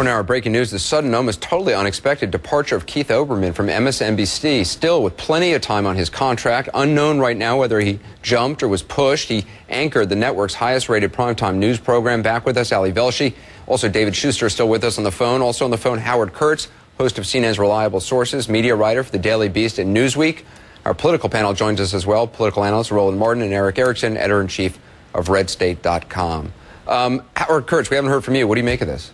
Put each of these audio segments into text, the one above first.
More now, breaking news, the sudden, almost totally unexpected departure of Keith Olbermann from MSNBC, still with plenty of time on his contract. Unknown right now whether he jumped or was pushed. He anchored the network's highest-rated primetime news program. Back with us, Ali Velshi. Also, David Schuster is still with us on the phone. Also on the phone, Howard Kurtz, host of CNN's Reliable Sources, media writer for the Daily Beast and Newsweek. Our political panel joins us as well. Political analysts Roland Martin and Eric Erickson, editor-in-chief of RedState.com. Howard Kurtz, we haven't heard from you. What do you make of this?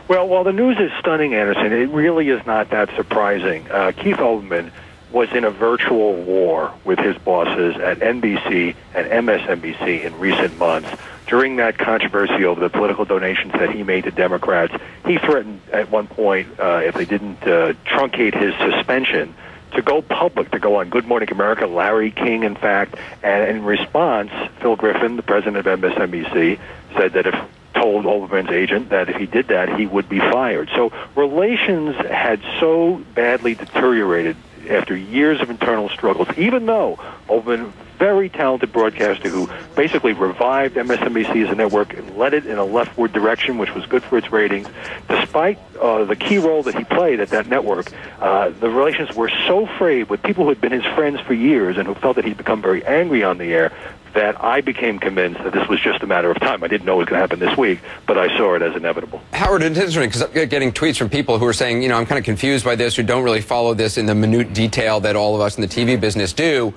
Well, while the news is stunning, Anderson, it really is not that surprising. Keith Olbermann was in a virtual war with his bosses at NBC and MSNBC in recent months. During that controversy over the political donations that he made to Democrats, he threatened at one point, if they didn't truncate his suspension, to go public, to go on Good Morning America, Larry King, in fact. And in response, Phil Griffin, the president of MSNBC, said that told Olbermann's agent that if he did that, he would be fired. So relations had so badly deteriorated after years of internal struggles, even though Olbermann, very talented broadcaster who basically revived MSNBC as a network and led it in a leftward direction, which was good for its ratings. Despite the key role that he played at that network, the relations were so frayed with people who had been his friends for years and who felt that he'd become very angry on the air that I became convinced that this was just a matter of time. I didn't know it was going to happen this week, but I saw it as inevitable. Howard, it's interesting because I'm getting tweets from people who are saying, I'm kind of confused by this, who don't really follow this in the minute detail that all of us in the TV business do.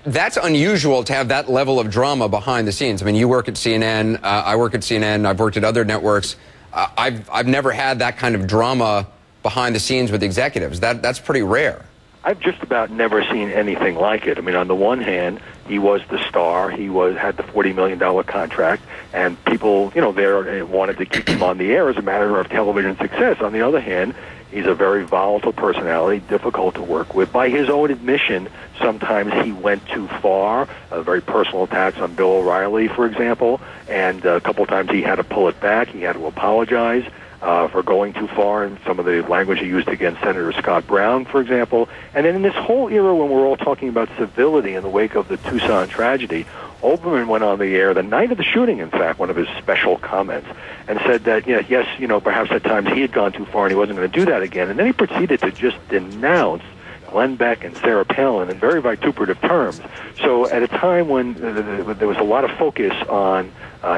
That's unusual to have that level of drama behind the scenes. I mean, you work at CNN, I work at CNN, I've worked at other networks. I've never had that kind of drama behind the scenes with executives. That's pretty rare. I've just about never seen anything like it. I mean, on the one hand, he was the star. He had the $40 million contract, and people, there wanted to keep him on the air as a matter of television success. On the other hand, he's a very volatile personality, difficult to work with. By his own admission, sometimes he went too far, very personal attacks on Bill O'Reilly, for example, and a couple times he had to pull it back. He had to apologize for going too far in some of the language he used against Senator Scott Brown, for example. And then in this whole era when we're all talking about civility in the wake of the Tucson tragedy, Olbermann went on the air the night of the shooting, in fact, one of his special comments, and said that, yes, perhaps at times he had gone too far and he wasn't going to do that again. And then he proceeded to just denounce Glenn Beck and Sarah Palin in very vituperative terms. So at a time when there was a lot of focus on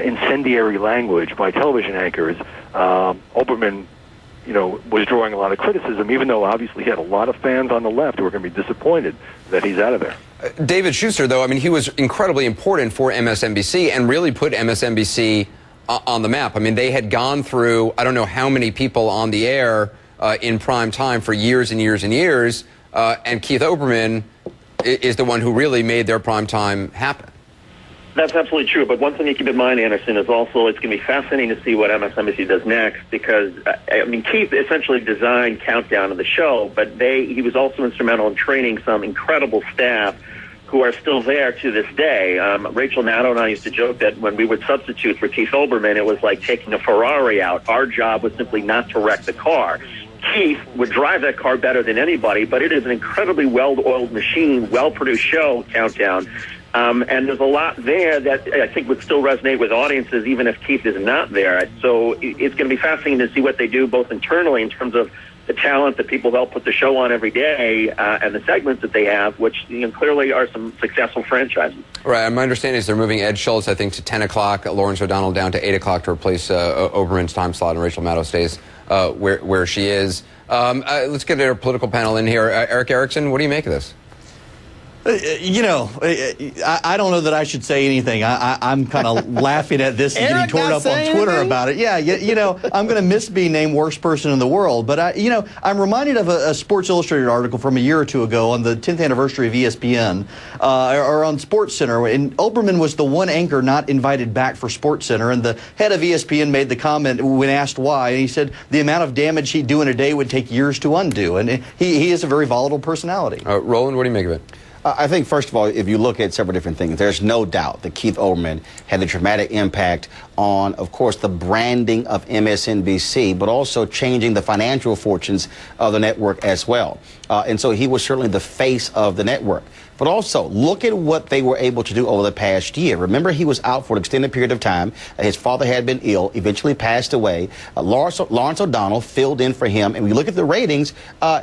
incendiary language by television anchors, Olbermann, was drawing a lot of criticism, even though obviously he had a lot of fans on the left who were going to be disappointed that he's out of there. David Schuster, though, I mean, he was incredibly important for MSNBC and really put MSNBC on the map. I mean, they had gone through, I don't know how many people on the air in prime time for years and years and years, and Keith Olbermann is the one who really made their prime time happen. That's absolutely true. But one thing to keep in mind, Anderson, is also it's going to be fascinating to see what MSNBC does next because, Keith essentially designed Countdown of the show, but he was also instrumental in training some incredible staff who are still there to this day. Rachel Maddow and I used to joke that when we would substitute for Keith Olbermann, it was like taking a Ferrari out. Our job was simply not to wreck the car. Keith would drive that car better than anybody, but it is an incredibly well-oiled machine, well-produced show, Countdown. And there's a lot there that I think would still resonate with audiences even if Keith is not there. So it's going to be fascinating to see what they do both internally in terms of the talent, the people they'll put the show on every day, and the segments that they have, which clearly are some successful franchises. Right. My understanding is they're moving Ed Schultz, I think, to 10 o'clock, Lawrence O'Donnell down to 8 o'clock to replace Olbermann's time slot, and Rachel Maddow stays where she is. Let's get our political panel in here. Eric Erickson, what do you make of this? I don't know that I should say anything. I'm kind of laughing at this and getting torn up on Twitter about it. Yeah, I'm going to miss being named worst person in the world. But, I'm reminded of a Sports Illustrated article from a year or two ago on the 10th anniversary of ESPN, or on SportsCenter. And Olbermann was the one anchor not invited back for SportsCenter. And the head of ESPN made the comment when asked why. And he said the amount of damage he'd do in a day would take years to undo. And he is a very volatile personality. Roland, what do you make of it? I think, first of all, if you look at several different things, there's no doubt that Keith Olbermann had a dramatic impact on, of course, the branding of MSNBC, but also changing the financial fortunes of the network as well. And so he was certainly the face of the network. But also, look at what they were able to do over the past year. Remember, he was out for an extended period of time. His father had been ill, eventually passed away. Lawrence O'Donnell filled in for him. And when you look at the ratings,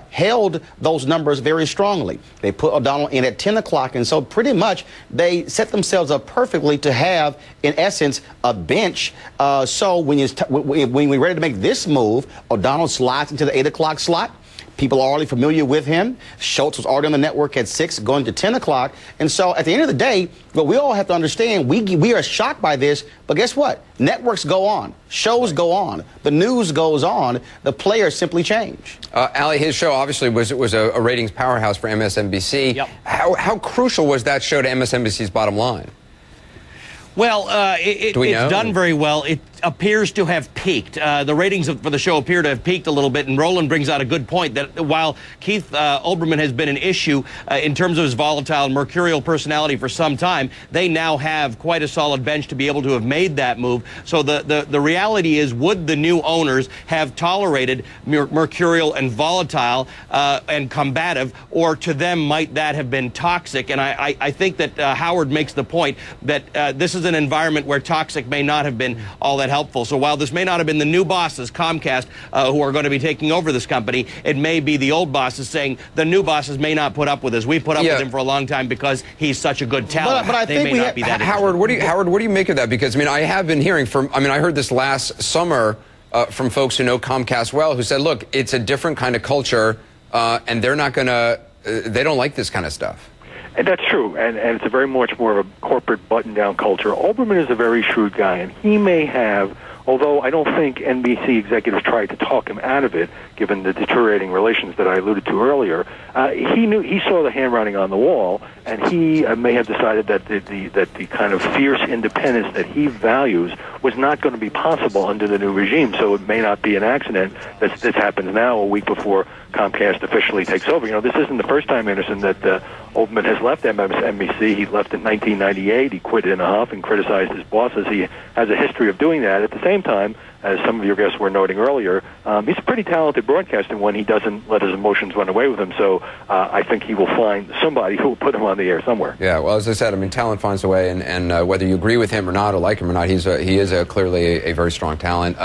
held those numbers very strongly. They put O'Donnell in at 10 o'clock, and so pretty much they set themselves up perfectly to have, in essence, a bench. So when we're ready to make this move, O'Donnell slides into the 8 o'clock slot. People are already familiar with him. Schultz was already on the network at 6, going to 10 o'clock. And so at the end of the day, what we all have to understand, we are shocked by this, but guess what? Networks go on. Shows go on. The news goes on. The players simply change. Ali, his show obviously was a ratings powerhouse for MSNBC. Yep. How crucial was that show to MSNBC's bottom line? Well, it's done very well. It appears to have peaked. The ratings for the show appear to have peaked a little bit, and Roland brings out a good point that while Keith Olbermann has been an issue in terms of his volatile and mercurial personality for some time, they now have quite a solid bench to be able to have made that move. So the reality is, would the new owners have tolerated mercurial and volatile and combative, or to them might that have been toxic? And I think that Howard makes the point that this is an environment where toxic may not have been all that helpful. So while this may not have been the new bosses, Comcast, who are going to be taking over this company, it may be the old bosses saying the new bosses may not put up with this. We put up with him for a long time because he's such a good talent. But I think may not be that Howard, what do you make of that? Because I have been hearing I heard this last summer from folks who know Comcast well, who said, look, it's a different kind of culture, and they're not going to, they don't like this kind of stuff. And that's true, and it's a very much more of a corporate button-down culture. Olbermann is a very shrewd guy, and he may have, although I don't think NBC executives tried to talk him out of it, given the deteriorating relations that I alluded to earlier, he saw the handwriting on the wall, and he may have decided that the kind of fierce independence that he values was not going to be possible under the new regime. So it may not be an accident that this happens now, a week before Comcast officially takes over. This isn't the first time, Anderson, that Olbermann has left MSNBC. He left in 1998. He quit in a huff and criticized his bosses. He has a history of doing that. At the same time, as some of your guests were noting earlier, he's a pretty talented broadcaster when he doesn't let his emotions run away with him. So I think he will find somebody who will put him on the air somewhere. Yeah, well, as I said, talent finds a way, and whether you agree with him or not or like him or not, he is clearly a very strong talent.